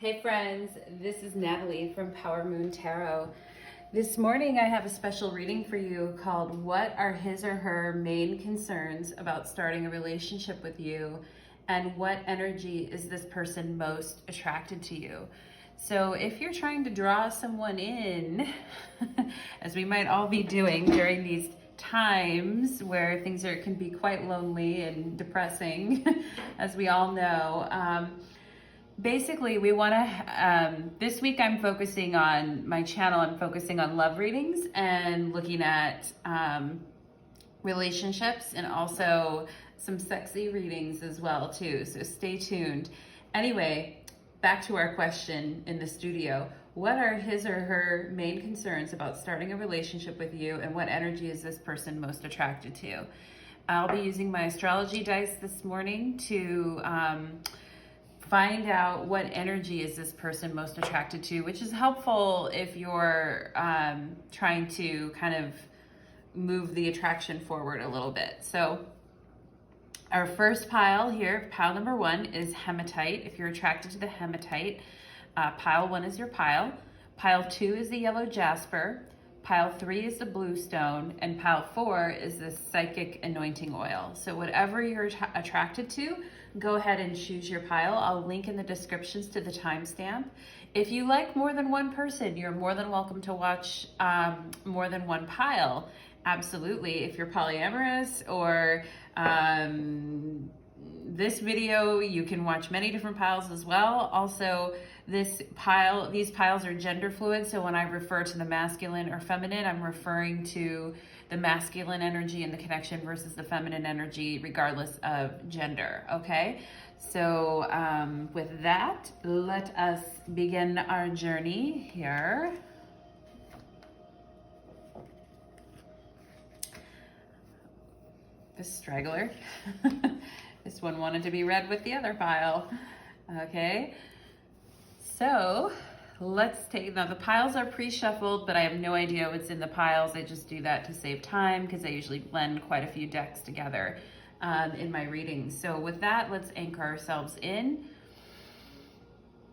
Hey friends, this is Natalie from Power Moon Tarot. This morning I have a special reading for you called What Are His or Her Main Concerns About Starting a Relationship with You, and what energy is this person most attracted to you? So if you're trying to draw someone in, as we might all be doing during these times where things can be quite lonely and depressing, as we all know, basically, we want to, this week I'm focusing on my channel, I'm focusing on love readings and looking at relationships and also some sexy readings as well too, so stay tuned. Anyway, back to our question in the studio. What are his or her main concerns about starting a relationship with you, and what energy is this person most attracted to? I'll be using my astrology dice this morning to find out what energy is this person most attracted to, which is helpful if you're trying to kind of move the attraction forward a little bit. So our first pile here, pile number 1, is Hematite. If you're attracted to the Hematite, pile 1 is your pile. Pile 2 is the yellow Jasper. Pile 3 is the blue stone, and pile 4 is the psychic anointing oil. So whatever you're attracted to, go ahead and choose your pile. I'll link in the descriptions to the timestamp. If you like more than one person, you're more than welcome to watch more than one pile. Absolutely. If you're polyamorous or this video, you can watch many different piles as well. Also, these piles are gender fluid, so when I refer to the masculine or feminine, I'm referring to the masculine energy and the connection versus the feminine energy, regardless of gender, okay? So with that, let us begin our journey here. The straggler. This one wanted to be read with the other pile. Okay, so let's take, now the piles are pre-shuffled, but I have no idea what's in the piles. I just do that to save time because I usually blend quite a few decks together in my readings. So with that, let's anchor ourselves in.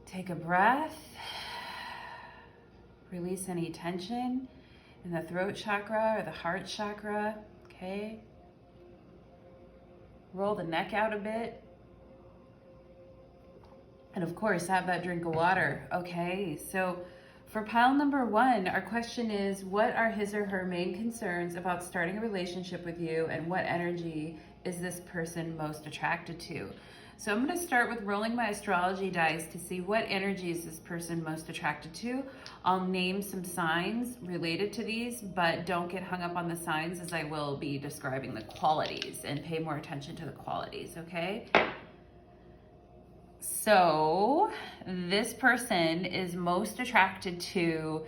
Take a breath. Release any tension in the throat chakra or the heart chakra, okay? Roll the neck out a bit. And of course, have that drink of water. Okay, so for pile number 1, our question is, what are his or her main concerns about starting a relationship with you, and what energy is this person most attracted to? So I'm going to start with rolling my astrology dice to see what energy is this person most attracted to. I'll name some signs related to these, but don't get hung up on the signs, as I will be describing the qualities, and pay more attention to the qualities, okay? So this person is most attracted to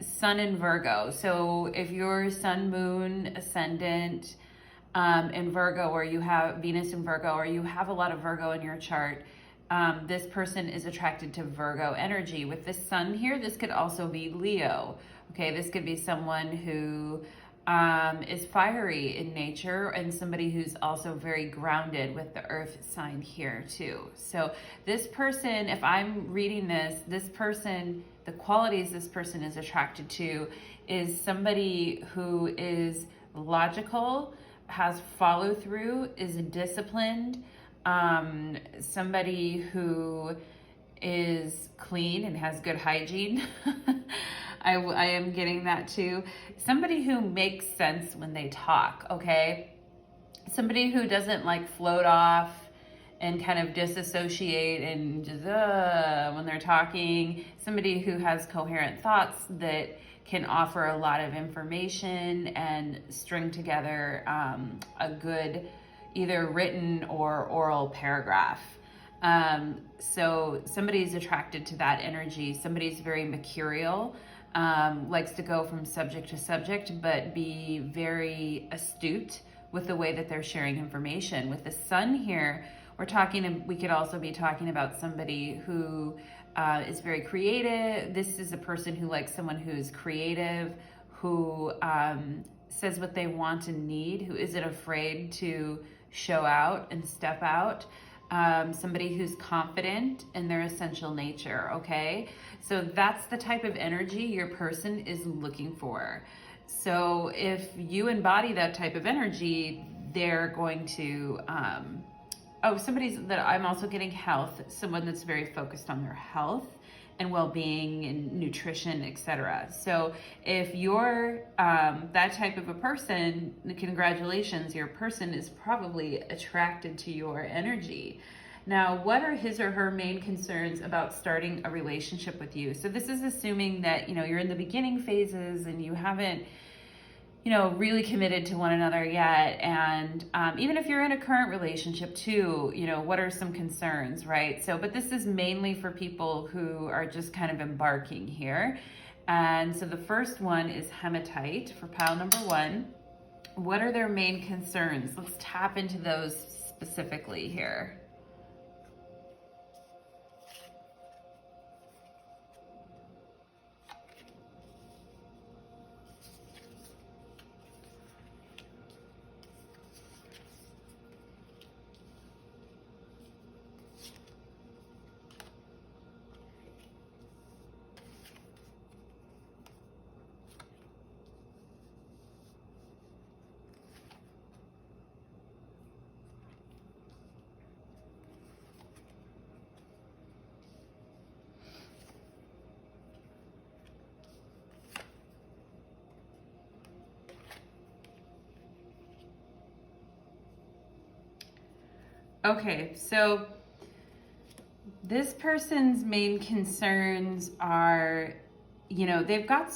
Sun in Virgo. So if you're Sun, Moon, Ascendant in Virgo, or you have Venus in Virgo, or you have a lot of Virgo in your chart, this person is attracted to Virgo energy. With the Sun here, this could also be Leo. Okay, this could be someone who is fiery in nature, and somebody who's also very grounded with the earth sign here too. So this person, if I'm reading this person, the qualities this person is attracted to is somebody who is logical, has follow through, is disciplined, somebody who is clean and has good hygiene. I am getting that too. Somebody who makes sense when they talk, okay? Somebody who doesn't like float off and kind of disassociate and just when they're talking. Somebody who has coherent thoughts that can offer a lot of information and string together a good either written or oral paragraph. So somebody's attracted to that energy. Somebody's very mercurial, likes to go from subject to subject, but be very astute with the way that they're sharing information. With the Sun here, we could also be talking about somebody who is very creative. This is a person who likes someone who's creative, who says what they want and need, who isn't afraid to show out and step out. somebody who's confident in their essential nature, okay? So that's the type of energy your person is looking for. So if you embody that type of energy, they're going to, somebody's that I'm also getting health, someone that's very focused on their health and well-being and nutrition, etc. So if you're that type of a person, congratulations, your person is probably attracted to your energy. Now, what are his or her main concerns about starting a relationship with you? So this is assuming that, you're in the beginning phases and you haven't, really committed to one another yet. And even if you're in a current relationship too, what are some concerns, right? So, but this is mainly for people who are just kind of embarking here. And so the first one is Hematite for pile number 1. What are their main concerns? Let's tap into those specifically here. Okay, so this person's main concerns are, they've got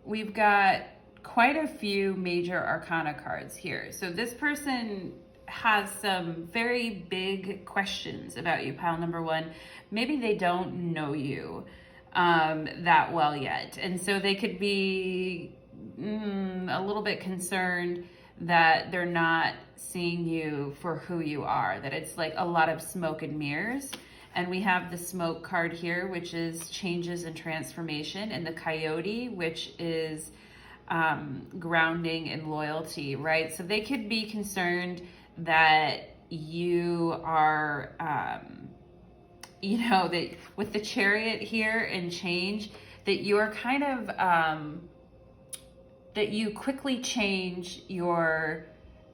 we've got quite a few major arcana cards here. So this person has some very big questions about you, pile number 1. Maybe they don't know you that well yet. And so they could be a little bit concerned that they're not seeing you for who you are, that it's like a lot of smoke and mirrors. And we have the smoke card here, which is changes and transformation, and the coyote, which is grounding and loyalty, right? So they could be concerned that you are, that with the chariot here and change, that you're kind of, that you quickly change your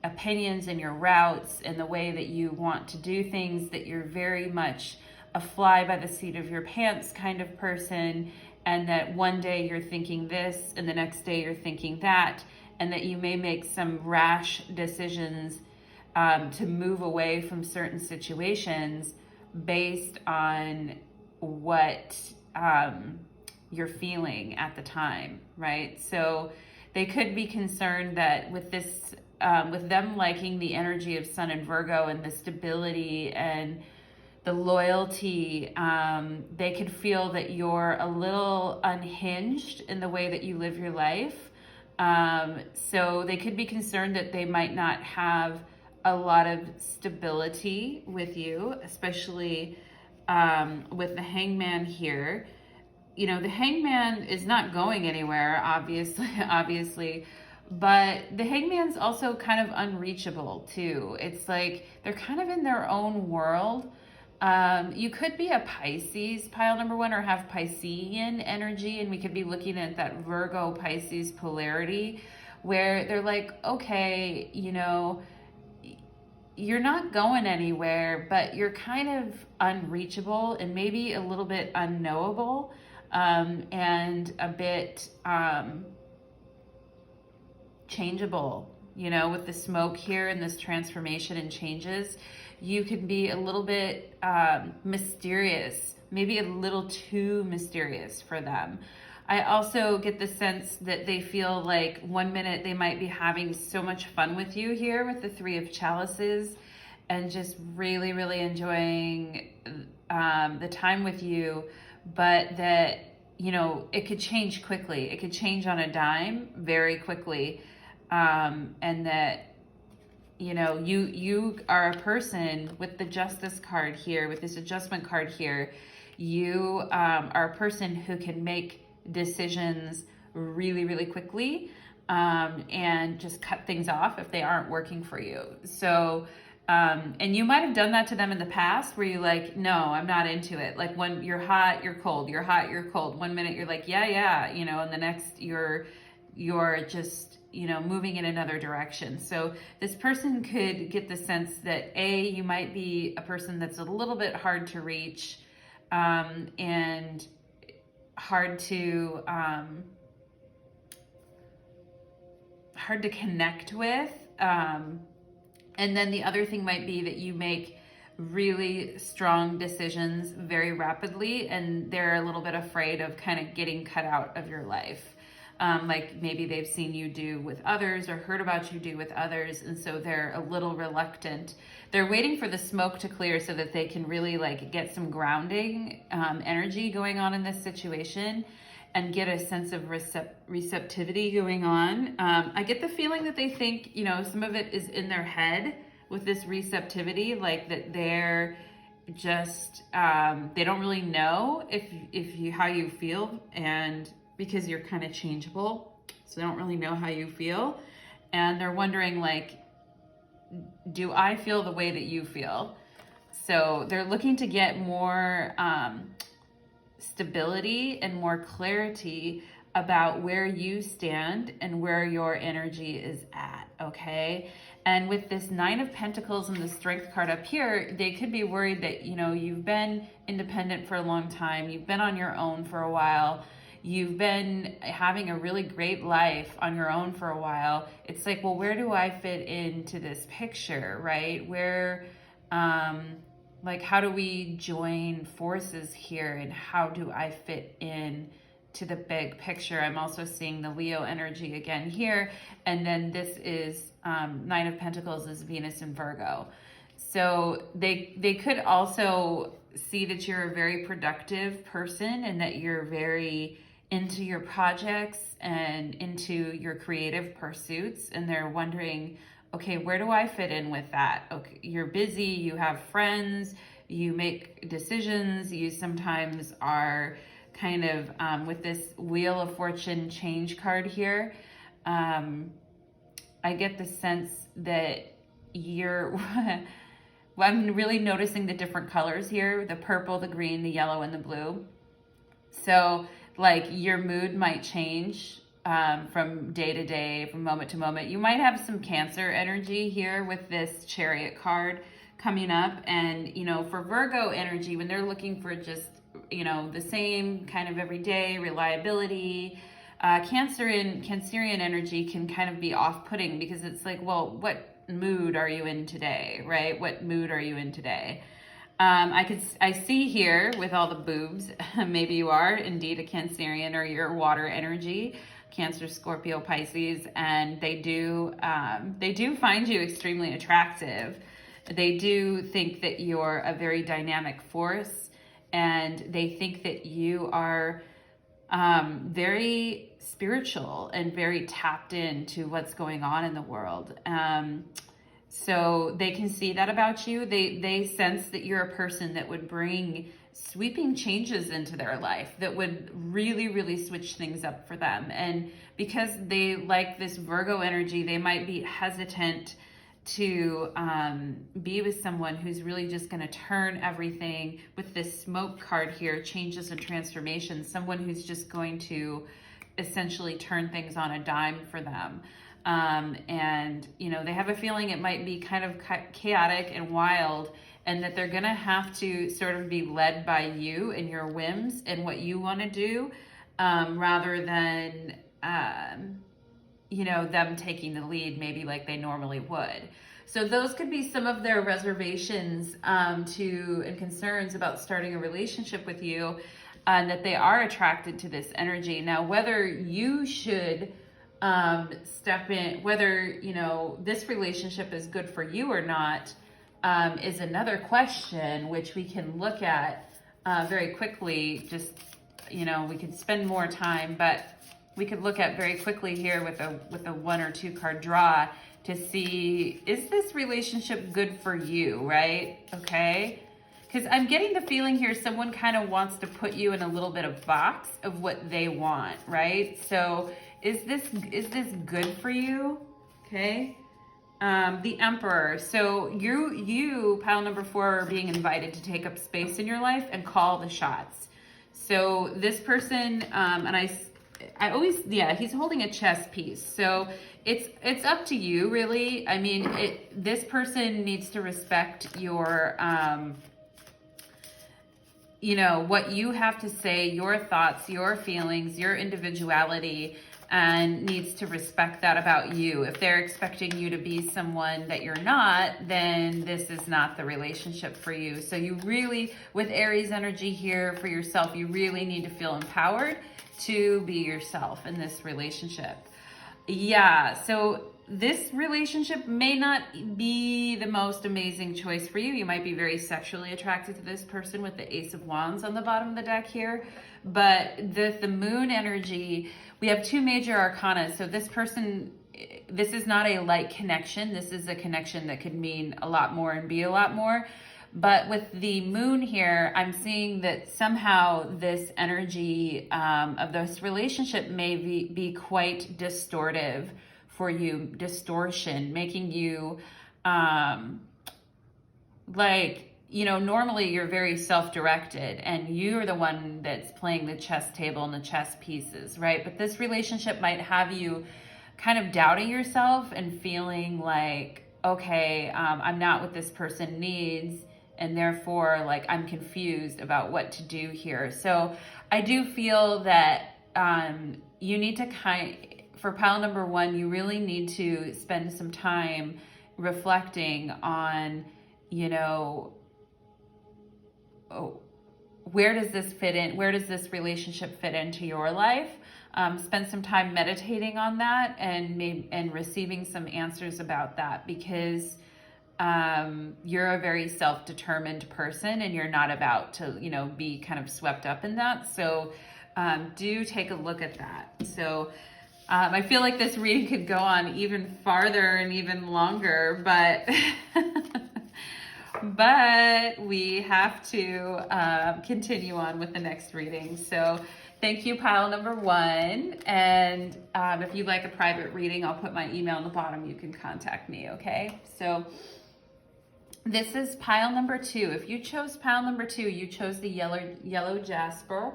opinions and your routes and the way that you want to do things, that you're very much a fly by the seat of your pants kind of person, and that one day you're thinking this and the next day you're thinking that, and that you may make some rash decisions to move away from certain situations based on what you're feeling at the time, right? So they could be concerned that with this, with them liking the energy of Sun and Virgo and the stability and the loyalty, they could feel that you're a little unhinged in the way that you live your life. So they could be concerned that they might not have a lot of stability with you, especially with the Hangman here. The Hangman is not going anywhere, obviously, but the Hangman's also kind of unreachable too. It's like they're kind of in their own world. You could be a Pisces, pile number 1, or have Piscean energy, and we could be looking at that Virgo Pisces polarity where they're like, okay, you're not going anywhere, but you're kind of unreachable and maybe a little bit unknowable, and a bit changeable, with the smoke here and this transformation and changes. You can be a little bit mysterious, maybe a little too mysterious for them. I also get the sense that they feel like one minute they might be having so much fun with you here with the 3 of chalices and just really, really enjoying the time with you, but that, it could change quickly. It could change on a dime very quickly. And that, you are a person with the Justice card here, with this Adjustment card here. You are a person who can make decisions really, really quickly, and just cut things off if they aren't working for you. So And you might have done that to them in the past where you're like, no, I'm not into it. Like when you're hot, you're cold, you're hot, you're cold. One minute you're like, yeah, and the next you're just, moving in another direction. So this person could get the sense that you might be a person that's a little bit hard to reach, and hard to connect with. And then the other thing might be that you make really strong decisions very rapidly, and they're a little bit afraid of kind of getting cut out of your life. Like maybe they've seen you do with others or heard about you do with others, and so they're a little reluctant. They're waiting for the smoke to clear so that they can really like get some grounding energy going on in this situation and get a sense of receptivity going on. I get the feeling that they think, some of it is in their head with this receptivity, like that they're just, they don't really know how you feel, and because you're kind of changeable, so they don't really know how you feel. And they're wondering like, do I feel the way that you feel? So they're looking to get more, stability and more clarity about where you stand and where your energy is at, okay? And with this Nine of Pentacles and the Strength card up here, they could be worried that, you've been independent for a long time, you've been on your own for a while, you've been having a really great life on your own for a while. It's like, well, where do I fit into this picture, right? Where, like, how do we join forces here, and how do I fit in to the big picture? I'm also seeing the Leo energy again here. And then this is Nine of Pentacles is Venus and Virgo. So they could also see that you're a very productive person and that you're very into your projects and into your creative pursuits. And they're wondering, okay, where do I fit in with that? Okay, you're busy, you have friends, you make decisions, you sometimes are kind of with this Wheel of Fortune change card here. I get the sense that you're, well, I'm really noticing the different colors here, the purple, the green, the yellow, and the blue. So like your mood might change from day to day, from moment to moment. You might have some Cancer energy here with this Chariot card coming up. And, for Virgo energy, when they're looking for just, the same kind of everyday reliability, Cancerian energy can kind of be off-putting because it's like, well, what mood are you in today, right? What mood are you in today? I see here with all the boobs, maybe you are indeed a Cancerian or you're water energy, Cancer, Scorpio, Pisces, and they do find you extremely attractive. They do think that you're a very dynamic force, and they think that you are very spiritual and very tapped into what's going on in the world. So they can see that about you. They sense that you're a person that would bring sweeping changes into their life, that would really, really switch things up for them. And because they like this Virgo energy, they might be hesitant to be with someone who's really just going to turn everything with this smoke card here, changes and transformations, someone who's just going to essentially turn things on a dime for them. And, they have a feeling it might be kind of chaotic and wild, and that they're going to have to sort of be led by you and your whims and what you want to do, rather than, them taking the lead maybe like they normally would. So those could be some of their reservations and concerns about starting a relationship with you, and that they are attracted to this energy. Now, whether you should step in, whether, this relationship is good for you or not, is another question, which we can look at very quickly. Just, we could spend more time, but we could look at very quickly here with a 1 or 2 card draw to see, is this relationship good for you, right? Okay. Because I'm getting the feeling here someone kind of wants to put you in a little bit of box of what they want, right? So is this good for you? Okay. The Emperor. So you, pile number 4, are being invited to take up space in your life and call the shots. So this person, and I always, yeah, he's holding a chess piece. So it's up to you, really. I mean, this person needs to respect your, you know, what you have to say, your thoughts, your feelings, your individuality, and needs to respect that about you. If they're expecting you to be someone that you're not, then this is not the relationship for you. So you really, with Aries energy here for yourself, you really need to feel empowered to be yourself in this relationship. Yeah, so this relationship may not be the most amazing choice for you. You might be very sexually attracted to this person with the Ace of Wands on the bottom of the deck here. But the moon energy, we have 2 major arcana. So this person, this is not a light connection. This is a connection that could mean a lot more and be a lot more. But with the moon here, I'm seeing that somehow this energy of this relationship may be quite distortive for you, distortion, making you like, you know, normally you're very self-directed and you're the one that's playing the chess table and the chess pieces, right? But this relationship might have you kind of doubting yourself and feeling like, okay, I'm not what this person needs, and therefore, like, I'm confused about what to do here. So I do feel that you need to for pile number 1, you really need to spend some time reflecting on, you know, where does this fit in? Where does this relationship fit into your life? Spend some time meditating on that and receiving some answers about that, because you're a very self-determined person and you're not about to, you know, be kind of swept up in that. So do take a look at that. So I feel like this reading could go on even farther and even longer, but but we have to continue on with the next reading. So thank you, pile number 1. And if you'd like a private reading, I'll put my email on the bottom. You can contact me, okay? So this is pile number 2. If you chose pile number 2, you chose the yellow Jasper.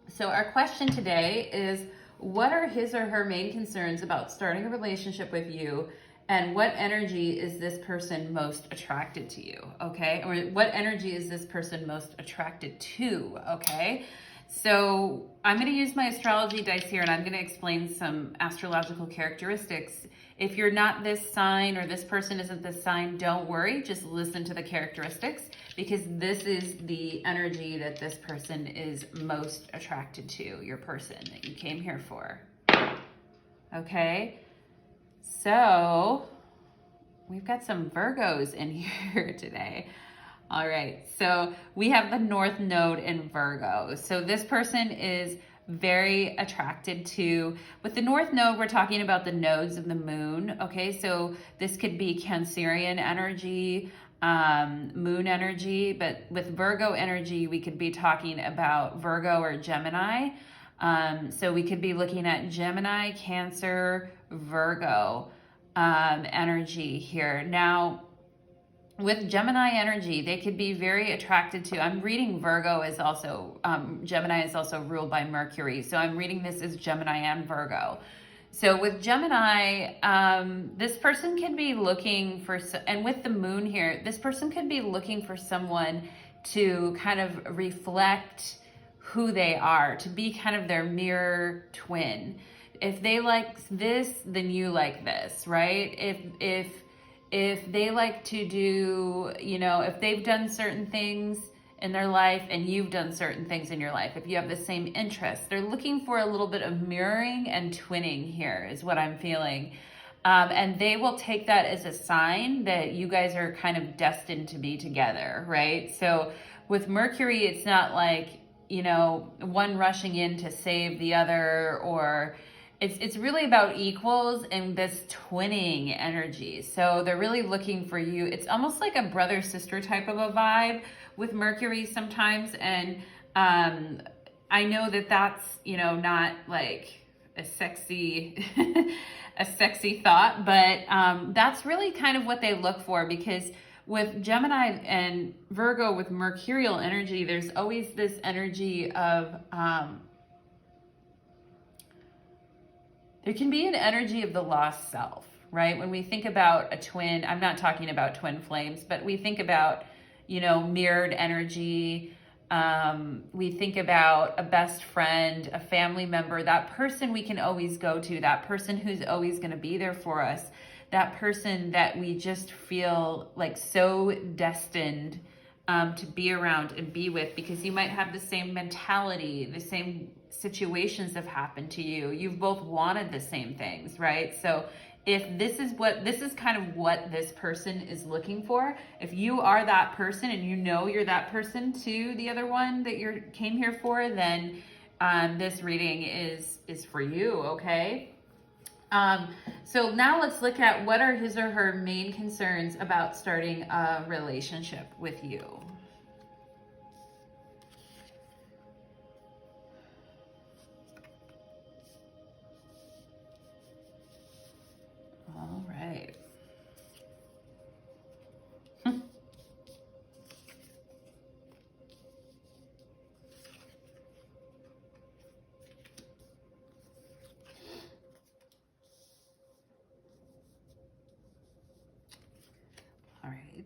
So our question today is, what are his or her main concerns about starting a relationship with you? And what energy is this person most attracted to you, okay? Or what energy is this person most attracted to, okay? So I'm going to use my astrology dice here, and I'm going to explain some astrological characteristics. If you're not this sign or this person isn't this sign, don't worry. Just listen to the characteristics, because this is the energy that this person is most attracted to, your person that you came here for, okay? So we've got some Virgos in here today. All right, so we have the North Node in Virgo. So this person is very attracted to, with the North Node, we're talking about the nodes of the moon, okay? So this could be Cancerian energy, moon energy, but with Virgo energy, we could be talking about Virgo or Gemini. So we could be looking at Gemini, Cancer, Virgo energy here. Now, with Gemini energy, they could be very attracted to, I'm reading Virgo is also, Gemini is also ruled by Mercury. So I'm reading this as Gemini and Virgo. So with Gemini, this person can be looking for, and with the moon here, this person could be looking for someone to kind of reflect who they are, to be kind of their mirror twin. If they like this, then you like this, right? If they like to do, you know, if they've done certain things in their life and you've done certain things in your life, if you have the same interests, they're looking for a little bit of mirroring and twinning here is what I'm feeling. And they will take that as a sign that you guys are kind of destined to be together, right? So with Mercury, it's not like, you know, one rushing in to save the other, or it's really about equals and this twinning energy. So they're really looking for you. It's almost like a brother-sister type of a vibe with Mercury sometimes. And I know that that's, you know, not like a sexy, a sexy thought, but that's really kind of what they look for, because with Gemini and Virgo with mercurial energy, there's always this energy of, there can be an energy of the lost self, right? When we think about a twin, I'm not talking about twin flames, but we think about, mirrored energy. We think about a best friend, a family member, that person we can always go to, that person who's always going to be there for us, that person that we just feel like so destined to be around and be with, because you might have the same mentality, the same situations have happened to you. You've both wanted the same things, right? So if this is kind of what this person is looking for, if you are that person and you're that person to the other one that you came here for, then this reading is for you, okay? So now let's look at what are his or her main concerns about starting a relationship with you. All right. All right.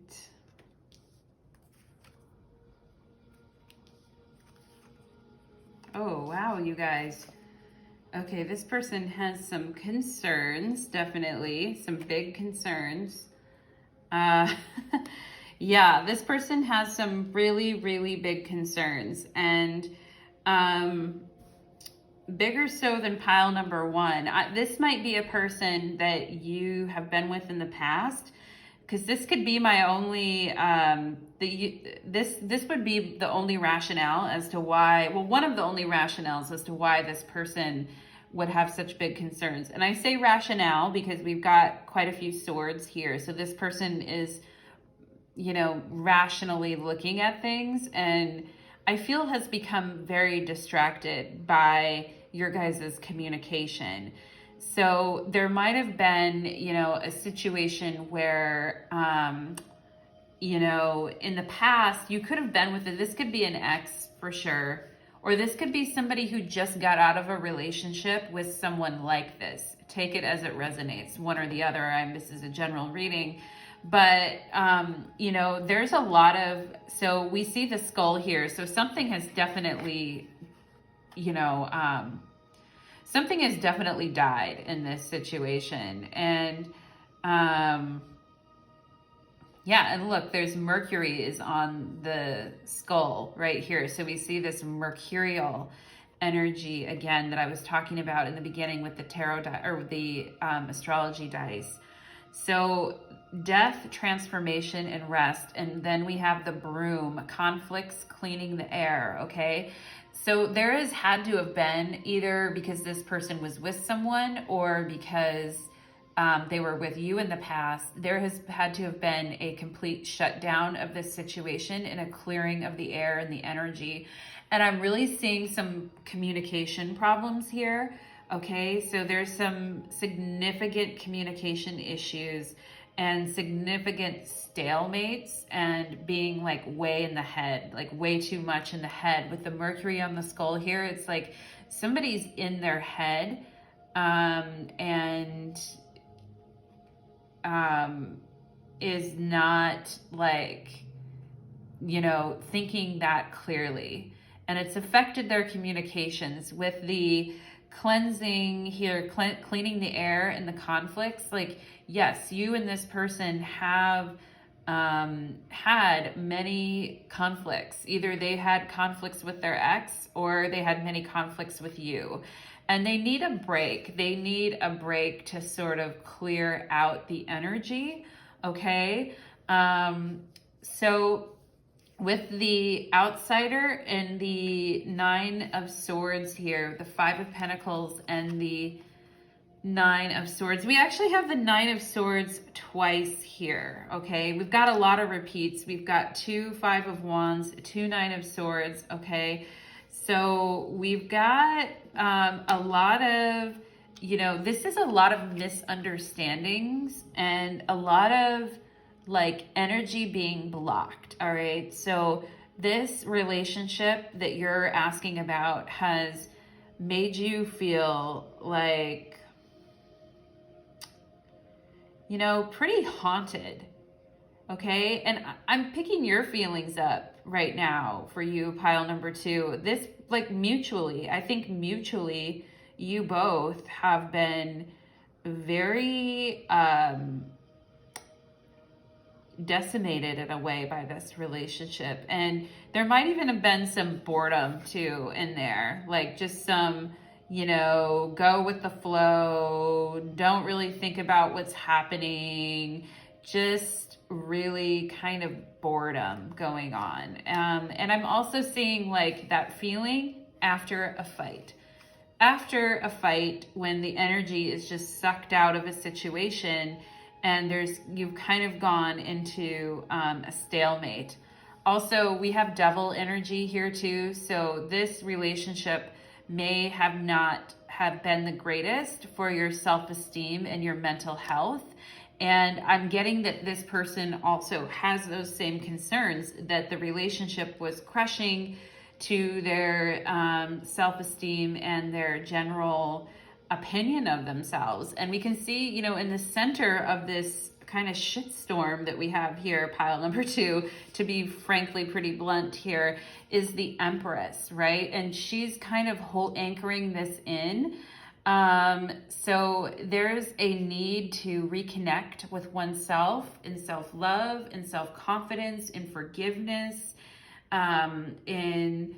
Oh, wow, you guys. Okay, this person has some concerns, definitely, some big concerns. Yeah, this person has some really, really big concerns, and bigger so than pile number one. This might be a person that you have been with in the past, because this could be my only, this would be the only rationale as to why, well, one of the only rationales as to why this person would have such big concerns. And I say rationale because we've got quite a few swords here. So this person is, rationally looking at things, and I feel has become very distracted by your guys' communication. So there might have been, a situation where, in the past, you could have been with it. This could be an ex for sure, or this could be somebody who just got out of a relationship with someone like this. Take it as it resonates, one or the other. This is a general reading. But, there's a lot of, so we see the skull here. So something has definitely, something has definitely died in this situation. And, yeah, and look, there's Mercury is on the skull right here. So we see this mercurial energy again that I was talking about in the beginning with the tarot or the astrology dice. So death, transformation, and rest. And then we have the broom, conflicts, cleaning the air, okay? So there has had to have been, either because this person was with someone or because they were with you in the past, there has had to have been a complete shutdown of this situation and a clearing of the air and the energy. And I'm really seeing some communication problems here. Okay, so there's some significant communication issues and significant stalemates and being like way in the head, like way too much in the head. With the Mercury on the skull here, it's like somebody's in their head and is not like, thinking that clearly. And it's affected their communications with the cleansing here, cleaning the air and the conflicts. Like, yes, you and this person have had many conflicts. Either they had conflicts with their ex or they had many conflicts with you. And they need a break. They need a break to sort of clear out the energy, okay? So with the outsider and the Nine of Swords here, the Five of Pentacles and the Nine of Swords. We actually have the Nine of Swords twice here, okay? We've got a lot of repeats. We've got two Five of Wands, two Nine of Swords, okay? So we've got a lot of, this is a lot of misunderstandings and a lot of like energy being blocked. All right. So this relationship that you're asking about has made you feel like, pretty haunted. Okay. And I'm picking your feelings up right now for you, pile number two. This, like, mutually, I think mutually, you both have been very decimated in a way by this relationship. And there might even have been some boredom too in there, like just some, go with the flow, don't really think about what's happening, just really kind of boredom going on. And I'm also seeing like that feeling after a fight. After a fight, when the energy is just sucked out of a situation and you've kind of gone into a stalemate. Also, we have devil energy here too. So this relationship may have not have been the greatest for your self-esteem and your mental health. And I'm getting that this person also has those same concerns, that the relationship was crushing to their self-esteem and their general opinion of themselves. And we can see, in the center of this kind of shitstorm that we have here, pile number two, to be frankly pretty blunt here, is the Empress, right? And she's kind of anchoring this in. So there's a need to reconnect with oneself in self-love, in self-confidence, in forgiveness, in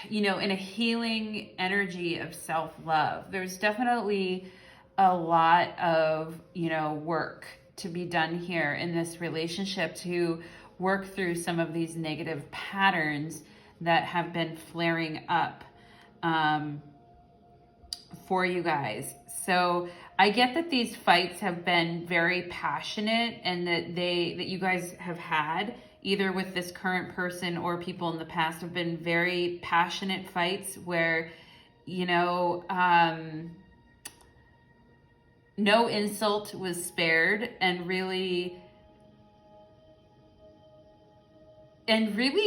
a healing energy of self-love. There's definitely a lot of, work to be done here in this relationship to work through some of these negative patterns that have been flaring up for you guys. So I get that these fights have been very passionate and that you guys have had, either with this current person or people in the past, have been very passionate fights where, no insult was spared, and really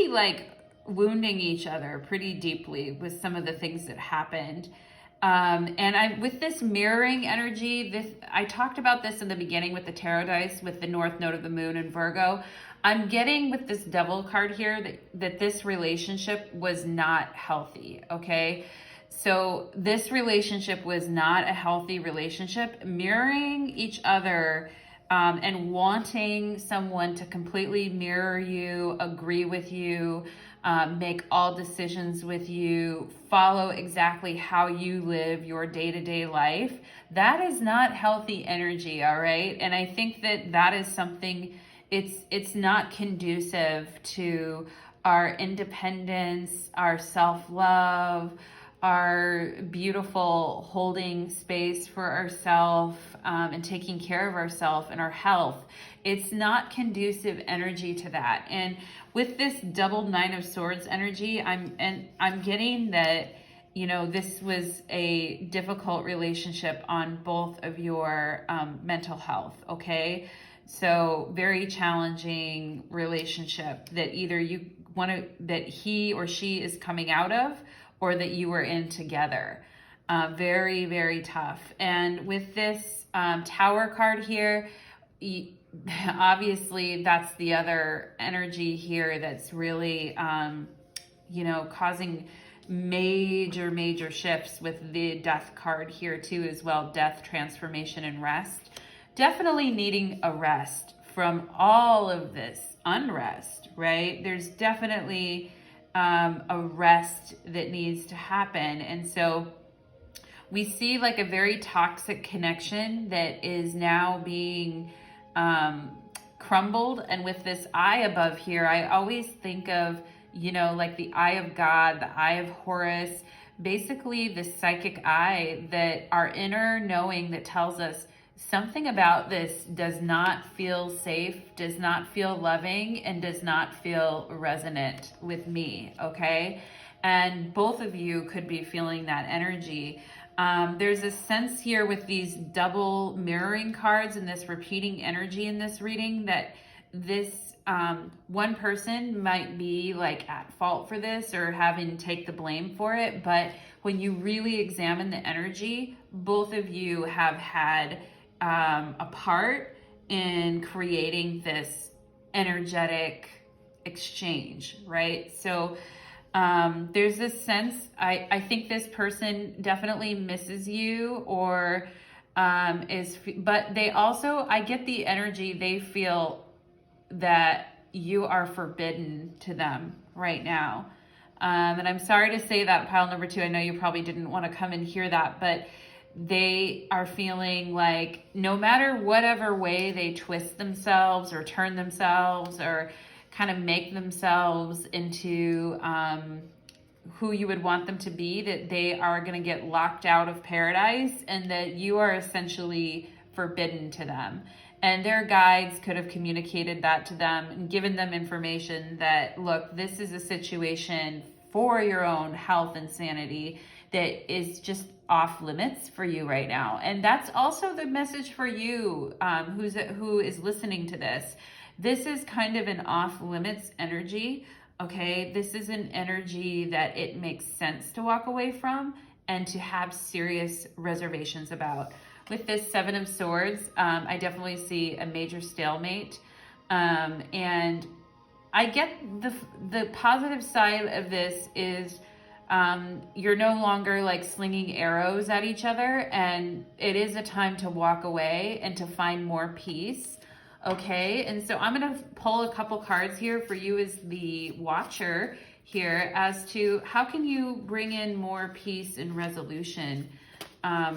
like wounding each other pretty deeply with some of the things that happened. And with this mirroring energy, I talked about this in the beginning with the tarot dice, with the North Node of the Moon and Virgo. I'm getting with this Devil card here that this relationship was not healthy, okay? So this relationship was not a healthy relationship. Mirroring each other and wanting someone to completely mirror you, agree with you, make all decisions with you, follow exactly how you live your day-to-day life, that is not healthy energy, all right? And I think that is something, it's not conducive to our independence, our self-love, our beautiful holding space for ourselves and taking care of ourselves and our health. It's not conducive energy to that. And with this double Nine of Swords energy, I'm getting that, this was a difficult relationship on both of your mental health, okay? So very challenging relationship that either that he or she is coming out of, or that you were in together. Very, very tough. And with this Tower card here, obviously that's the other energy here that's really, causing major shifts with the Death card here too as well. Death, transformation, and rest. Definitely needing a rest from all of this unrest, right? There's definitely a rest that needs to happen. And so we see like a very toxic connection that is now being crumbled. And with this eye above here, I always think of, like the eye of God, the eye of Horus, basically the psychic eye, that our inner knowing that tells us something about this does not feel safe, does not feel loving, and does not feel resonant with me, okay? And both of you could be feeling that energy. There's a sense here with these double mirroring cards and this repeating energy in this reading that this one person might be like at fault for this or having to take the blame for it. But when you really examine the energy, both of you have had a part in creating this energetic exchange, right? So there's this sense, I think this person definitely misses you or but they also, I get the energy, they feel that you are forbidden to them right now. And I'm sorry to say that, pile number 2. I know you probably didn't want to come and hear that, but they are feeling like no matter whatever way they twist themselves or turn themselves or kind of make themselves into who you would want them to be, that they are going to get locked out of paradise and that you are essentially forbidden to them. And their guides could have communicated that to them and given them information that, look, this is a situation for your own health and sanity that is just off limits for you right now. And that's also the message for you who is listening to this. This is kind of an off limits energy, okay? This is an energy that it makes sense to walk away from and to have serious reservations about. With this 7 of Swords, I definitely see a major stalemate. And I get the positive side of this is you're no longer like slinging arrows at each other, and it is a time to walk away and to find more peace. Okay, and so I'm going to pull a couple cards here for you as the watcher here as to how can you bring in more peace and resolution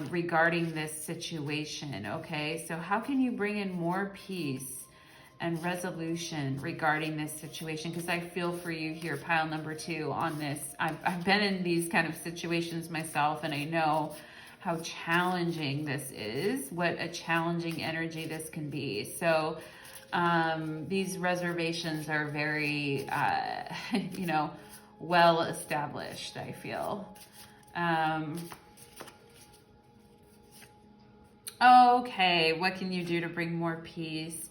regarding this situation, okay? So how can you bring in more peace and resolution regarding this situation? Because I feel for you here, pile number 2 on this. I've been in these kind of situations myself, and I know how challenging this is, what a challenging energy this can be. So these reservations are very, well established, I feel. Okay, what can you do to bring more peace?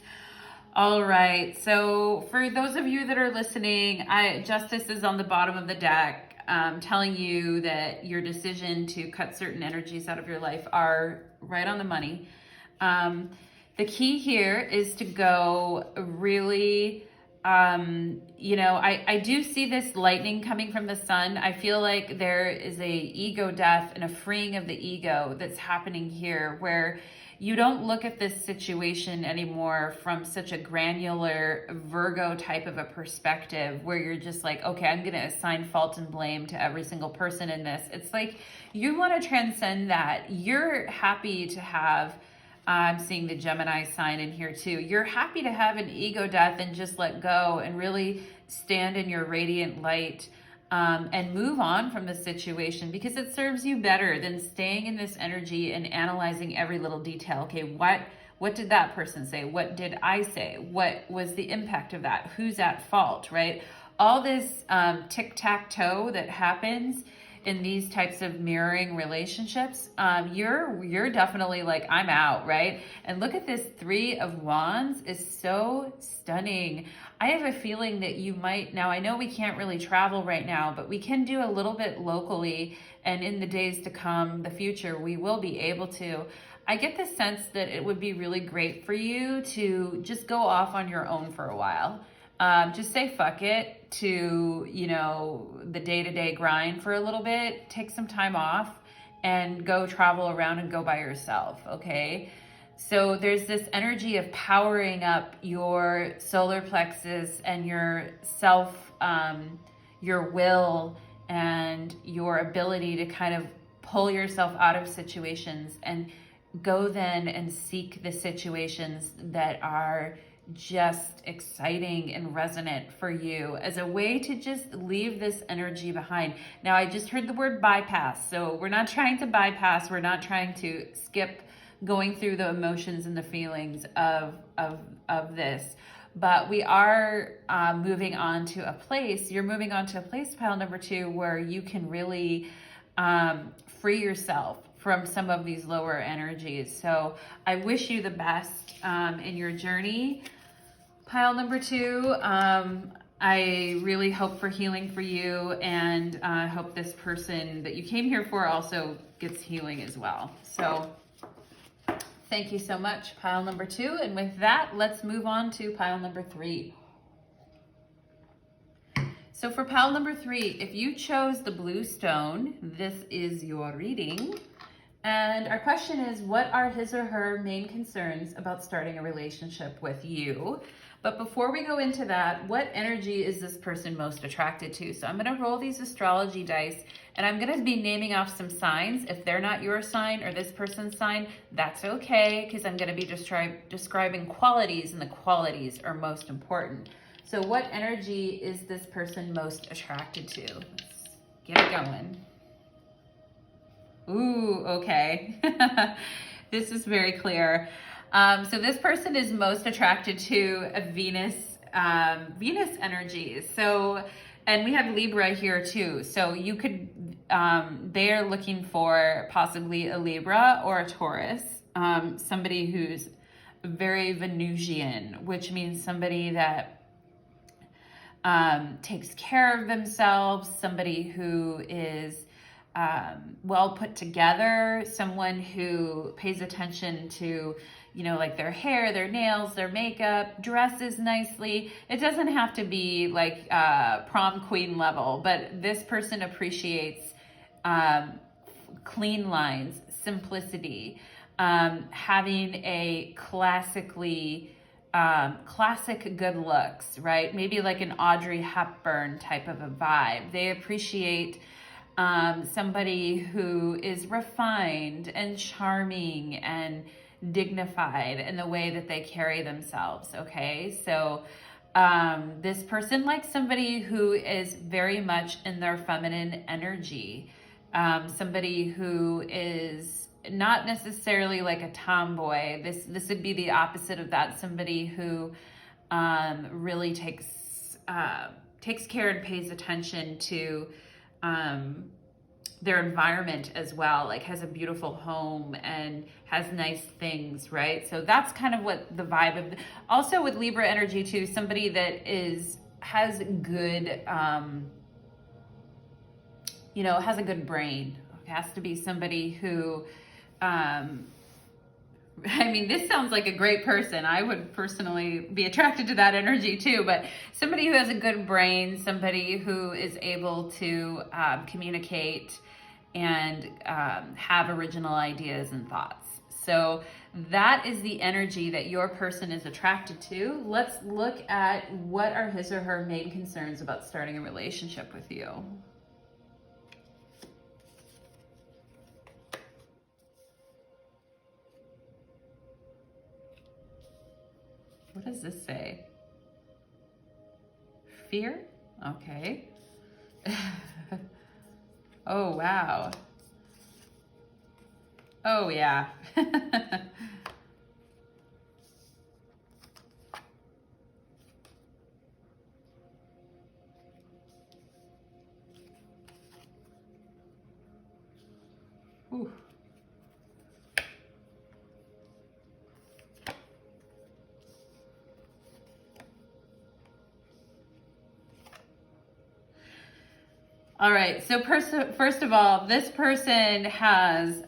All right, so for those of you that are listening, Justice is on the bottom of the deck, telling you that your decision to cut certain energies out of your life are right on the money. The key here is to go really, I do see this lightning coming from the sun. I feel like there is a ego death and a freeing of the ego that's happening here, where you don't look at this situation anymore from such a granular Virgo type of a perspective where you're just like, okay, I'm going to assign fault and blame to every single person in this. It's like you want to transcend that. You're happy to have, I'm seeing the Gemini sign in here too. You're happy to have an ego death and just let go and really stand in your radiant light and move on from the situation, because it serves you better than staying in this energy and analyzing every little detail. Okay, what did that person say? What did I say? What was the impact of that? Who's at fault, right? All this tic-tac-toe that happens in these types of mirroring relationships, you're definitely like, I'm out, right? And look at this 3 of Wands is so stunning. I have a feeling that you might, now I know we can't really travel right now, but we can do a little bit locally, and in the days to come, the future, we will be able to. I get the sense that it would be really great for you to just go off on your own for a while. Just say fuck it to, the day-to-day grind for a little bit. Take some time off and go travel around and go by yourself, okay? So there's this energy of powering up your solar plexus and your self, your will and your ability to kind of pull yourself out of situations and go then and seek the situations that are just exciting and resonant for you as a way to just leave this energy behind. Now, I just heard the word bypass. So we're not trying to bypass. We're not trying to skip going through the emotions and the feelings of this. But we are moving on to a place, you're moving on to a place, pile number 2, where you can really free yourself from some of these lower energies. So I wish you the best in your journey, pile number 2. I really hope for healing for you, and I hope this person that you came here for also gets healing as well. So thank you so much, pile number 2. And with that, let's move on to pile number 3. So for pile number 3, if you chose the blue stone, this is your reading. And our question is, what are his or her main concerns about starting a relationship with you? But before we go into that, what energy is this person most attracted to? So I'm going to roll these astrology dice, and I'm going to be naming off some signs. If they're not your sign or this person's sign, that's okay, because I'm going to be describing qualities, and the qualities are most important. So what energy is this person most attracted to? Let's get it going. Ooh, okay. This is very clear. So this person is most attracted to a Venus energy. So, and we have Libra here too. So you could, they're looking for possibly a Libra or a Taurus, somebody who's very Venusian, which means somebody that takes care of themselves, somebody who is well put together, someone who pays attention to, you know, like their hair, their nails, their makeup, dresses nicely. It doesn't have to be like prom queen level, but this person appreciates clean lines, simplicity, having a classic good looks, right? Maybe like an Audrey Hepburn type of a vibe. They appreciate somebody who is refined and charming and dignified in the way that they carry themselves, okay? So this person likes somebody who is very much in their feminine energy, somebody who is not necessarily like a tomboy. This would be the opposite of that, somebody who really takes care and pays attention to their environment as well, like has a beautiful home and has nice things, right? So that's kind of what the vibe of, also with Libra energy too, somebody that has good, you know, has a good brain. It has to be somebody who, I mean, this sounds like a great person. I would personally be attracted to that energy too, but somebody who has a good brain, somebody who is able to communicate and have original ideas and thoughts. So that is the energy that your person is attracted to. Let's look at what are his or her main concerns about starting a relationship with you. What does this say? Fear? Okay. Oh, wow. Oh, yeah. Ooh. All right, so first of all, this person has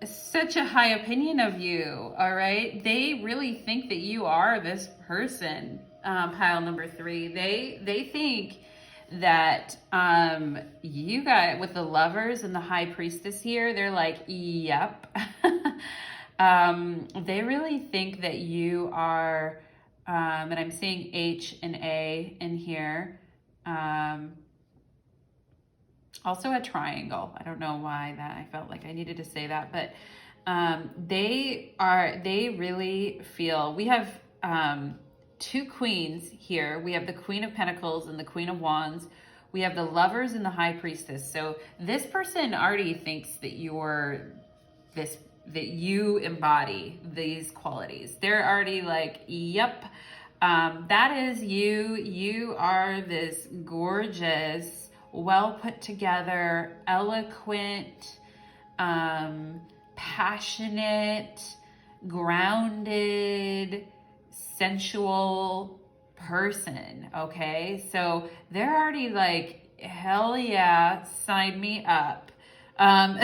such a high opinion of you, all right? They really think that you are this person, pile number 3. They think that you got, with the Lovers and the High Priestess here, they're like, yep. They really think that you are, and I'm seeing H and A in here, also a triangle. I don't know why that, I felt like I needed to say that, but they really feel, we have 2 queens here. We have the Queen of Pentacles and the Queen of Wands. We have the Lovers and the High Priestess. So this person already thinks that you're that you embody these qualities. They're already like, yep, that is you. You are this gorgeous, well put together, eloquent, passionate, grounded, sensual person. Okay, so they're already like, hell yeah, sign me up. um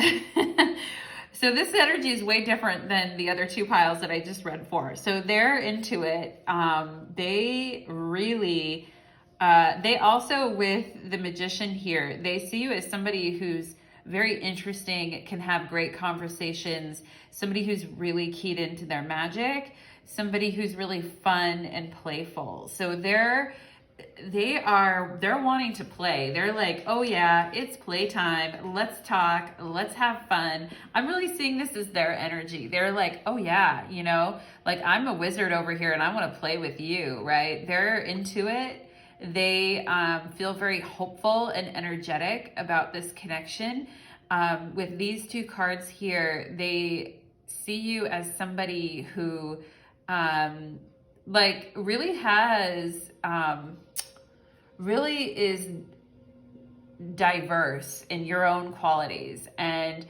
So this energy is way different than the other two piles that I just read for. So they're into it. They really they also, with the Magician here, they see you as somebody who's very interesting, can have great conversations, somebody who's really keyed into their magic, somebody who's really fun and playful. So they're wanting to play. They're like, oh yeah, it's playtime. Let's talk. Let's have fun. I'm really seeing this as their energy. They're like, oh yeah, you know, like I'm a wizard over here and I want to play with you, right? They're into it. They feel very hopeful and energetic about this connection. With these two cards here, they see you as somebody who like really has really is diverse in your own qualities, and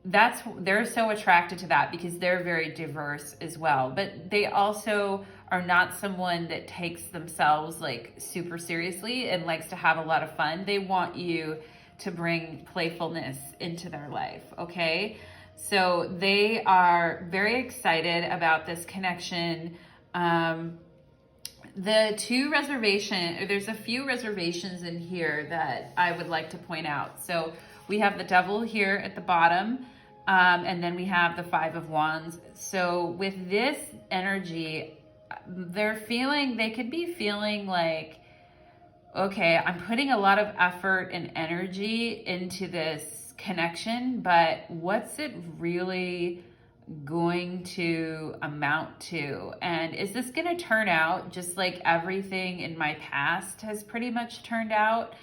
they're so attracted to that because they're very diverse as well. But they also are not someone that takes themselves like super seriously and likes to have a lot of fun. They want you to bring playfulness into their life. Okay, so they are very excited about this connection. There's a few reservations in here that I would like to point out. So we have the Devil here at the bottom, and then we have the Five of Wands. So with this energy, they could be feeling like, okay, I'm putting a lot of effort and energy into this connection, but what's it really going to amount to? And is this going to turn out just like everything in my past has pretty much turned out?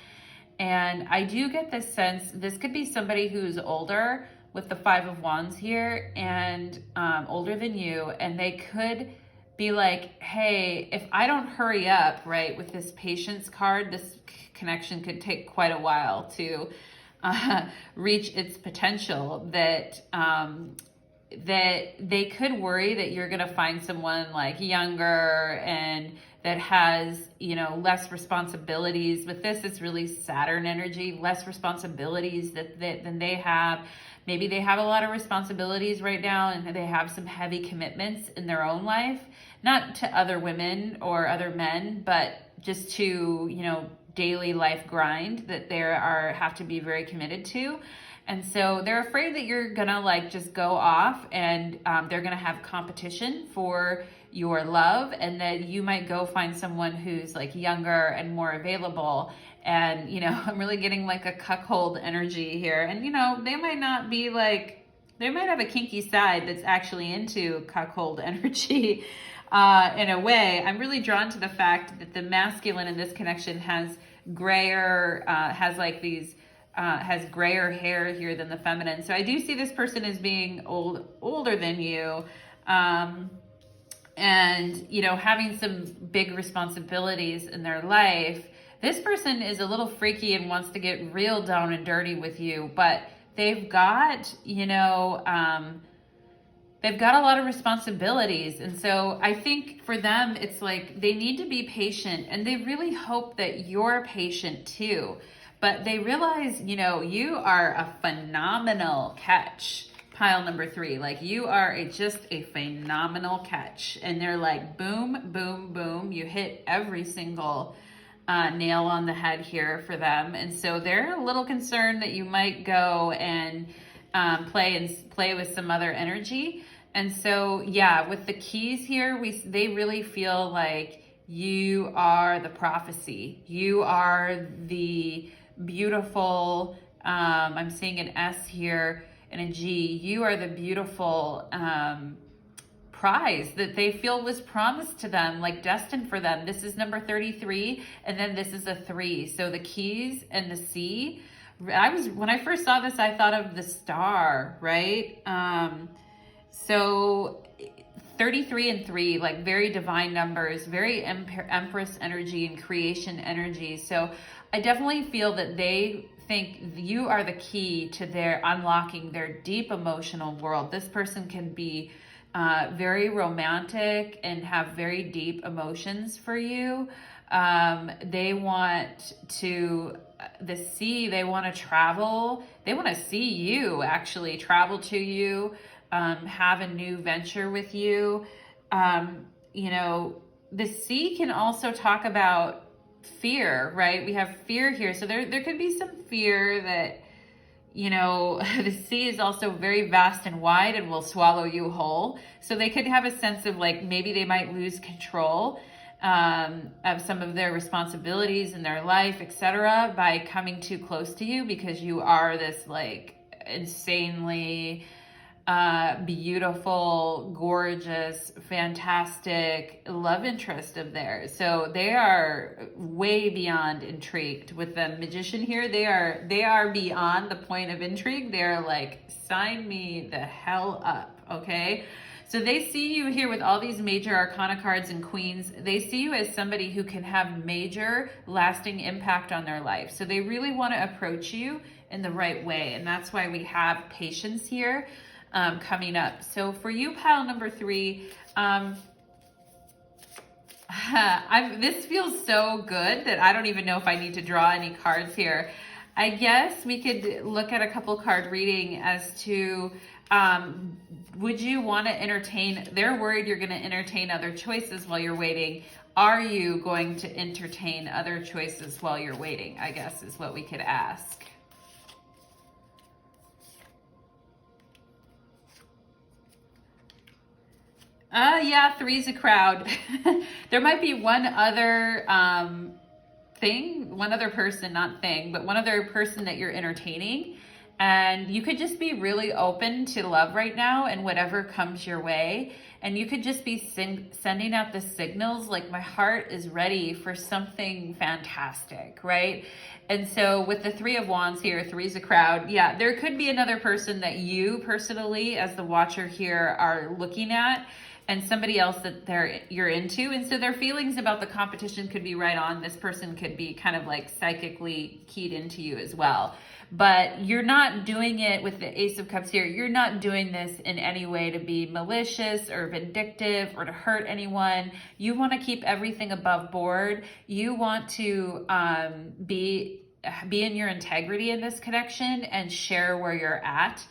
And I do get this sense this could be somebody who's older with the Five of Wands here, and older than you, and they could be like, hey, if I don't hurry up, right, with this patience card, this connection could take quite a while to reach its potential. That they could worry that you're going to find someone like younger and that has, you know, less responsibilities. With this, it's really Saturn energy, less responsibilities than they have. Maybe they have a lot of responsibilities right now and they have some heavy commitments in their own life, not to other women or other men, but just to, you know, daily life grind that have to be very committed to. And so they're afraid that you're gonna like just go off and they're gonna have competition for your love, and that you might go find someone who's like younger and more available. And, you know, I'm really getting like a cuckold energy here. And, you know, they might have a kinky side that's actually into cuckold energy in a way. I'm really drawn to the fact that the masculine in this connection has grayer hair here than the feminine. So I do see this person as being older than you, and, you know, having some big responsibilities in their life. This person is a little freaky and wants to get real down and dirty with you, but they've got, you know, they've got a lot of responsibilities. And so I think for them, it's like they need to be patient, and they really hope that you're patient too. But they realize, you know, you are a phenomenal catch, pile number 3. Like, you are just a phenomenal catch. And they're like, boom, boom, boom. You hit every single nail on the head here for them. And so they're a little concerned that you might go and play with some other energy. And so, yeah, with the keys here, they really feel like you are the prophecy. You are the beautiful, I'm seeing an S here and a G. You are the beautiful prize that they feel was promised to them, like destined for them. This is number 33, and then this is a 3. So the keys and the C. When I first saw this, I thought of the star, right? So 33 and 3, like very divine numbers, very Empress energy and creation energy. So I definitely feel that they think you are the key to their unlocking their deep emotional world. This person can be very romantic and have very deep emotions for you. They want to they want to travel. They want to see you, actually travel to you, have a new venture with you. You know, the sea can also talk about fear, right? We have fear here. So there could be some fear that, you know, the sea is also very vast and wide and will swallow you whole. So they could have a sense of like, maybe they might lose control of some of their responsibilities in their life, etc., by coming too close to you, because you are this like insanely beautiful, gorgeous, fantastic love interest of theirs. So they are way beyond intrigued with the magician here. They are beyond the point of intrigue. They're like, sign me the hell up, okay? So they see you here with all these major arcana cards and queens. They see you as somebody who can have major lasting impact on their life. So they really want to approach you in the right way. And that's why we have patience here coming up. So for you, pile number 3, this feels so good that I don't even know if I need to draw any cards here. I guess we could look at a couple card reading as to, would you want to entertain, they're worried you're going to entertain other choices while you're waiting. Are you going to entertain other choices while you're waiting, I guess is what we could ask. Yeah, 3's a crowd. There might be one other one other person, not thing, but one other person that you're entertaining. And you could just be really open to love right now and whatever comes your way. And you could just be sending out the signals like, my heart is ready for something fantastic, right? And so with the 3 of Wands here, 3's a crowd. Yeah, there could be another person that you personally, as the watcher here, are looking at, and somebody else that you're into. And so their feelings about the competition could be right on. This person could be kind of like psychically keyed into you as well. But you're not doing it with the Ace of Cups here. You're not doing this in any way to be malicious or vindictive or to hurt anyone. You want to keep everything above board. You want to be in your integrity in this connection and share where you're at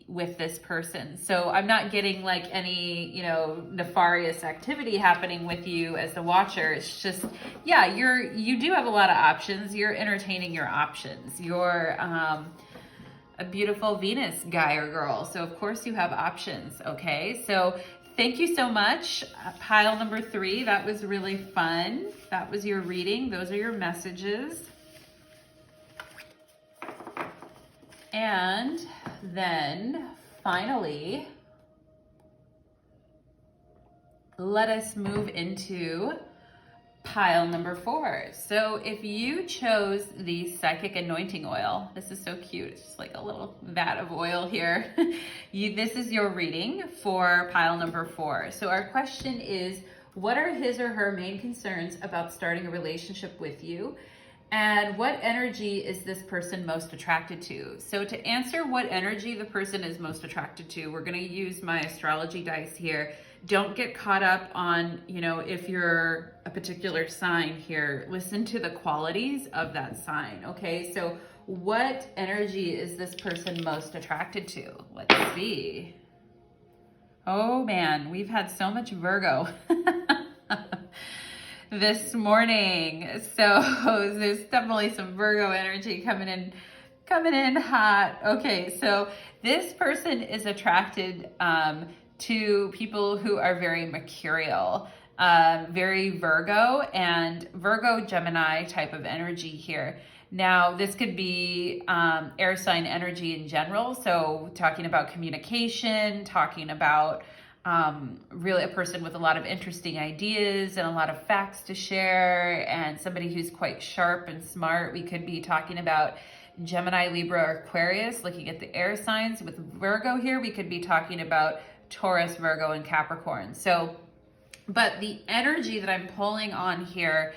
with this person. So I'm not getting like any, you know, nefarious activity happening with you as the watcher. It's just, yeah, you do have a lot of options. You're entertaining your options. You're a beautiful Venus guy or girl. So of course you have options. Okay. So thank you so much. Pile number 3. That was really fun. That was your reading. Those are your messages. And then finally, let us move into pile number 4. So if you chose the Psychic Anointing Oil, this is so cute. It's just like a little vat of oil here. This is your reading for pile number 4. So our question is, what are his or her main concerns about starting a relationship with you? And what energy is this person most attracted to? So to answer what energy the person is most attracted to, we're going to use my astrology dice here. Don't get caught up on, you know, if you're a particular sign here. Listen to the qualities of that sign, okay? So what energy is this person most attracted to? Let's see. Oh man, we've had so much Virgo. This morning. So there's definitely some Virgo energy coming in hot. Okay, so this person is attracted to people who are very mercurial, very Virgo and Virgo Gemini type of energy here. Now, this could be air sign energy in general. So talking about communication, talking about really a person with a lot of interesting ideas and a lot of facts to share, and somebody who's quite sharp and smart. We could be talking about Gemini, Libra, or Aquarius, looking at the air signs. With Virgo here, we could be talking about Taurus, Virgo, and Capricorn. So, but the energy that I'm pulling on here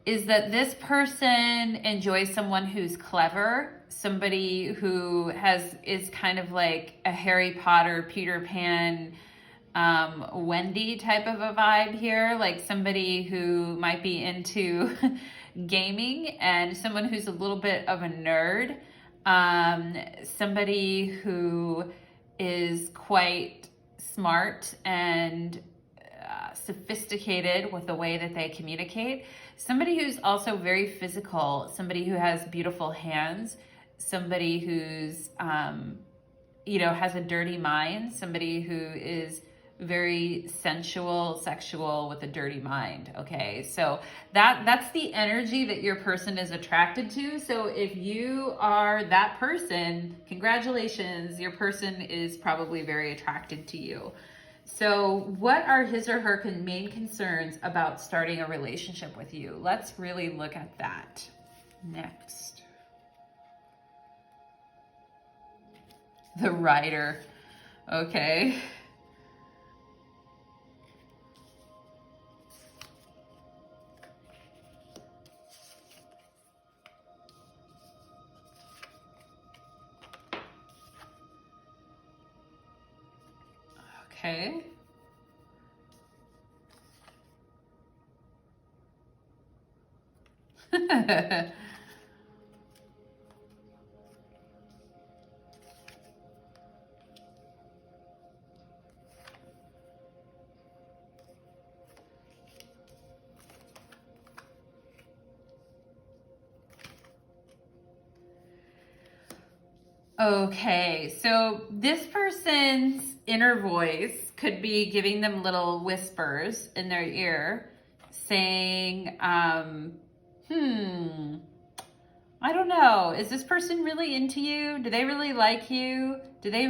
is that this person enjoys someone who's clever, somebody who is kind of like a Harry Potter, Peter Pan, Wendy type of a vibe here, like somebody who might be into gaming, and someone who's a little bit of a nerd, somebody who is quite smart and sophisticated with the way that they communicate, somebody who's also very physical, somebody who has beautiful hands, somebody who's has a dirty mind, somebody who is very sensual, sexual with a dirty mind. Okay, so that's the energy that your person is attracted to. So if you are that person, congratulations, your person is probably very attracted to you. So what are his or her main concerns about starting a relationship with you? Let's really look at that next. The Rider. Okay. Okay. Okay, so this person's inner voice could be giving them little whispers in their ear saying, I don't know, is this person really into you? Do they really like you? Are they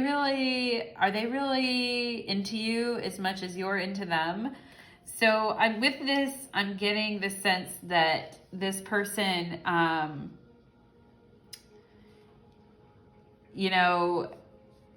really into you as much as you're into them? So with this, I'm getting the sense that this person,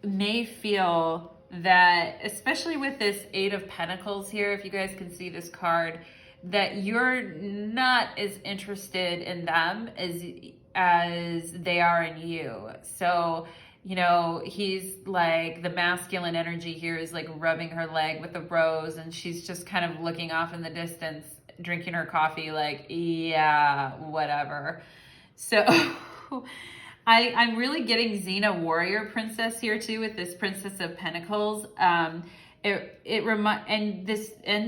may feel that, especially with this Eight of Pentacles here, if you guys can see this card, that you're not as interested in them as they are in you. So, he's like, the masculine energy here is like rubbing her leg with a rose, and she's just kind of looking off in the distance, drinking her coffee, like, yeah, whatever. So I'm really getting Xena Warrior Princess here too, with this Princess of Pentacles. And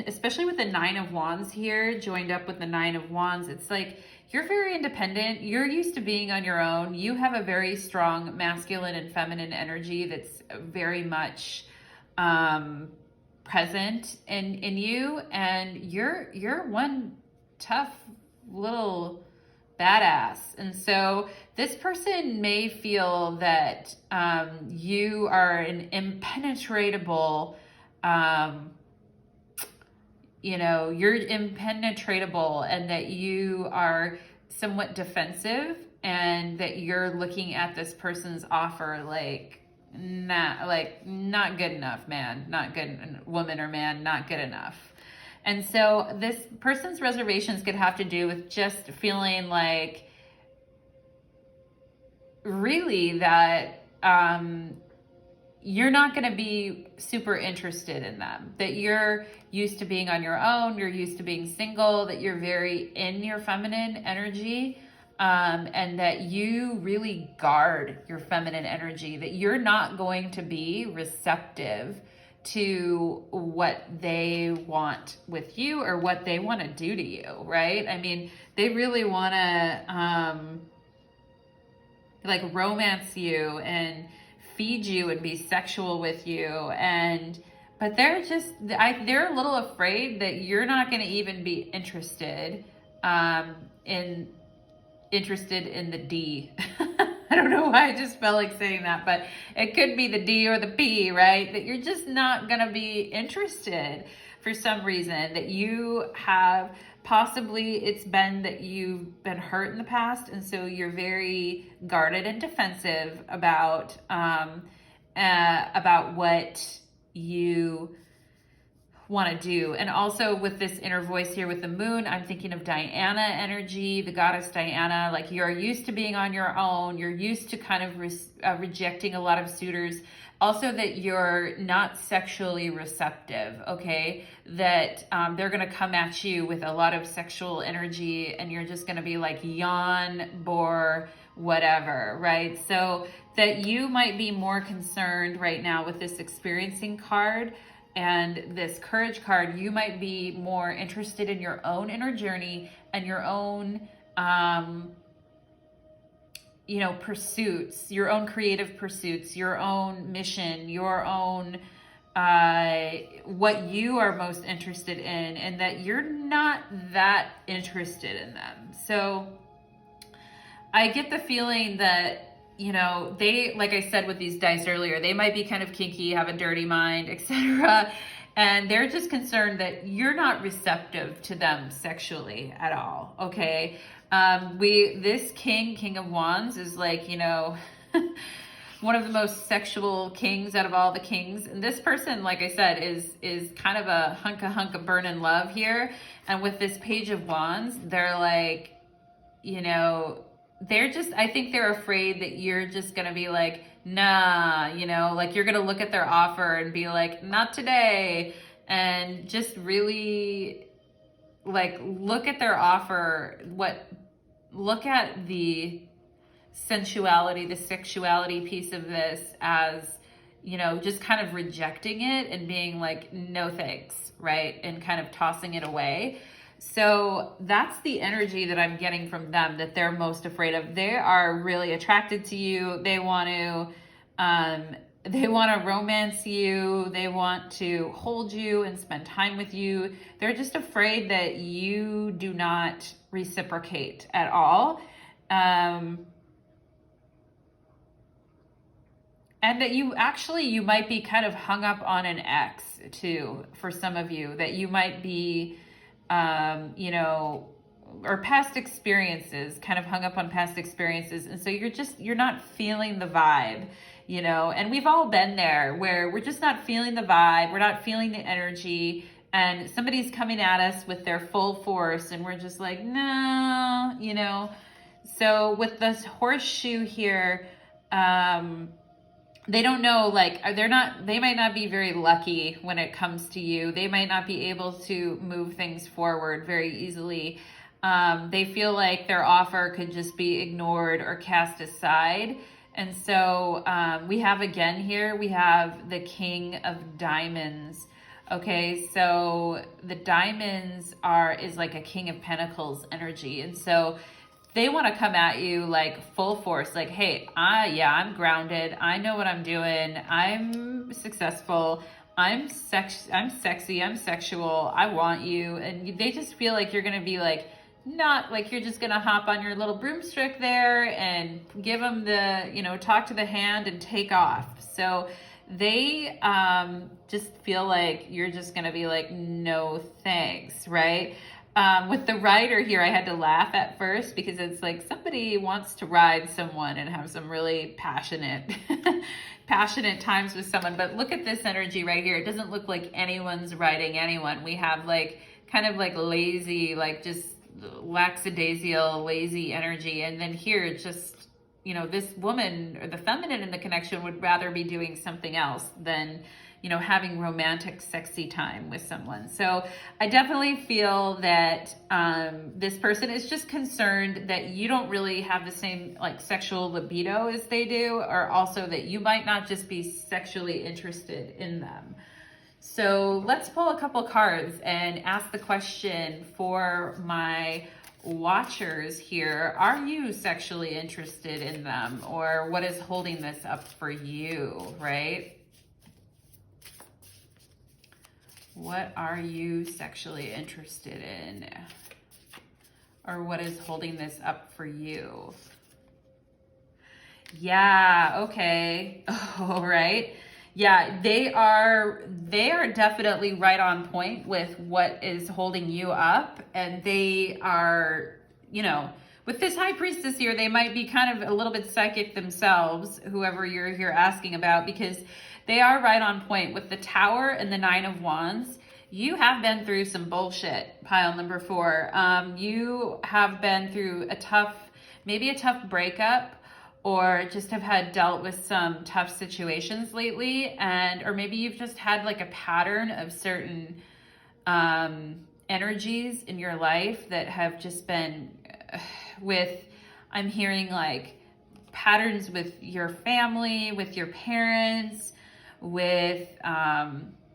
especially with the Nine of Wands here, joined up with the Nine of Wands, it's like you're very independent. You're used to being on your own. You have a very strong masculine and feminine energy that's very much present in you, and you're one tough little badass. And so this person may feel that you are an impenetrable, you're impenetrable, and that you are somewhat defensive, and that you're looking at this person's offer like not good enough, man, not good woman or man, not good enough. And so this person's reservations could have to do with just feeling like really that you're not going to be super interested in them, that you're used to being on your own, you're used to being single, that you're very in your feminine energy, and that you really guard your feminine energy, that you're not going to be receptive to what they want with you or what they want to do to you, right? I mean, they really want to like romance you and feed you and be sexual with you, but they're a little afraid that you're not going to even be interested in the D. I don't know why I just felt like saying that, but it could be the D or the P, right? That you're just not going to be interested for some reason, that you have possibly, it's been that you've been hurt in the past, and so you're very guarded and defensive about what you want to do. And also with this inner voice here with the moon, I'm thinking of Diana energy, the goddess Diana. Like, you're used to being on your own. You're used to kind of rejecting a lot of suitors. Also that you're not sexually receptive, okay? That they're going to come at you with a lot of sexual energy, and you're just going to be like, yawn, bore, whatever, right? So that you might be more concerned right now with this experiencing card and this courage card. You might be more interested in your own inner journey and your own pursuits, your own creative pursuits, your own mission, your own what you are most interested in, and that you're not that interested in them. So I get the feeling that, they, like I said with these dice earlier, they might be kind of kinky, have a dirty mind, etc. And they're just concerned that you're not receptive to them sexually at all, okay? This King of Wands is like, one of the most sexual kings out of all the kings. And this person, like I said, is kind of a hunk of burning love here. And with this Page of Wands, they're like, I think they're afraid that you're just going to be like, nah, like you're going to look at their offer and be like, not today. And just really like look at their offer, look at the sensuality, the sexuality piece of this as, just kind of rejecting it and being like, no thanks, right? And kind of tossing it away. So that's the energy that I'm getting from them, that they're most afraid of. They are really attracted to you. They want to romance you. They want to hold you and spend time with you. They're just afraid that you do not reciprocate at all. And that you might be kind of hung up on an ex too, for some of you, that you might be, or past experiences, kind of hung up on past experiences. And so you're not feeling the vibe, and we've all been there where we're just not feeling the vibe. We're not feeling the energy, and somebody's coming at us with their full force, and we're just like, no, So with this horseshoe here, they don't know, like, they might not be very lucky when it comes to you. They might not be able to move things forward very easily. They feel like their offer could just be ignored or cast aside. And so we have the King of Diamonds. Okay, so the diamonds is like a King of Pentacles energy. And so they want to come at you like full force, like, hey, I'm grounded. I know what I'm doing. I'm successful. I'm sexy. I'm sexual. I want you. And they just feel like you're going to be like, not like you're just going to hop on your little broomstick there and give them talk to the hand and take off. So they just feel like you're just going to be like, no thanks, right? With the rider here, I had to laugh at first because it's like somebody wants to ride someone and have some really passionate times with someone. But look at this energy right here. It doesn't look like anyone's riding anyone. We have like kind of like lazy, like just lackadaisical, lazy energy. And then here, it's just, this woman or the feminine in the connection would rather be doing something else than having romantic, sexy time with someone. So I definitely feel that this person is just concerned that you don't really have the same like sexual libido as they do, or also that you might not just be sexually interested in them. So let's pull a couple cards and ask the question for my watchers here. Are you sexually interested in them, or what is holding this up for you, right? What are you sexually interested in? Or what is holding this up for you? Yeah, okay. All right. Yeah, they are definitely right on point with what is holding you up, and they are, you know, with this high priestess here, they might be kind of a little bit psychic themselves, whoever you're here asking about, because they are right on point with the Tower and the Nine of Wands. You have been through some bullshit, pile number 4. You have been through maybe a tough breakup, or just have had dealt with some tough situations lately, and or maybe you've just had like a pattern of certain energies in your life that have just been with, I'm hearing like patterns with your family, with your parents, with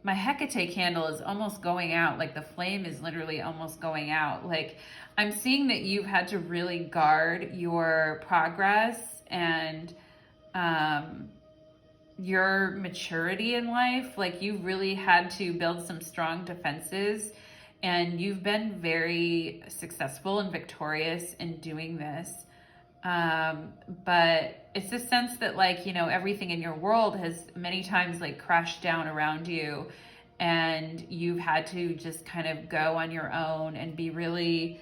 my Hecate candle is almost going out. Like the flame is literally almost going out. Like I'm seeing that you've had to really guard your progress and your maturity in life. Like you really had to build some strong defenses, and you've been very successful and victorious in doing this. But it's a sense that like, you know, everything in your world has many times like crashed down around you, and you've had to just kind of go on your own and be really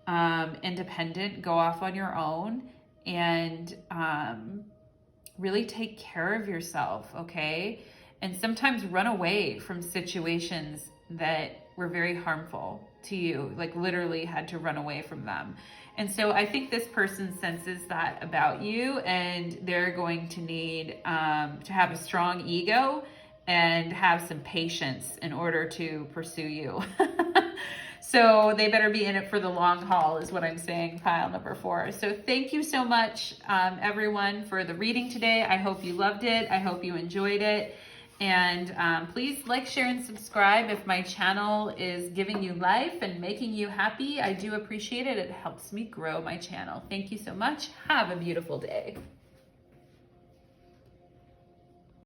independent, go off on your own, and really take care of yourself, okay? And sometimes run away from situations that were very harmful to you, like literally had to run away from them. And so I think this person senses that about you, and they're going to need to have a strong ego and have some patience in order to pursue you. So they better be in it for the long haul is what I'm saying, pile number 4. So thank you so much, everyone, for the reading today. I hope you loved it. I hope you enjoyed it. And please like, share, and subscribe if my channel is giving you life and making you happy. I do appreciate it. It helps me grow my channel. Thank you so much. Have a beautiful day.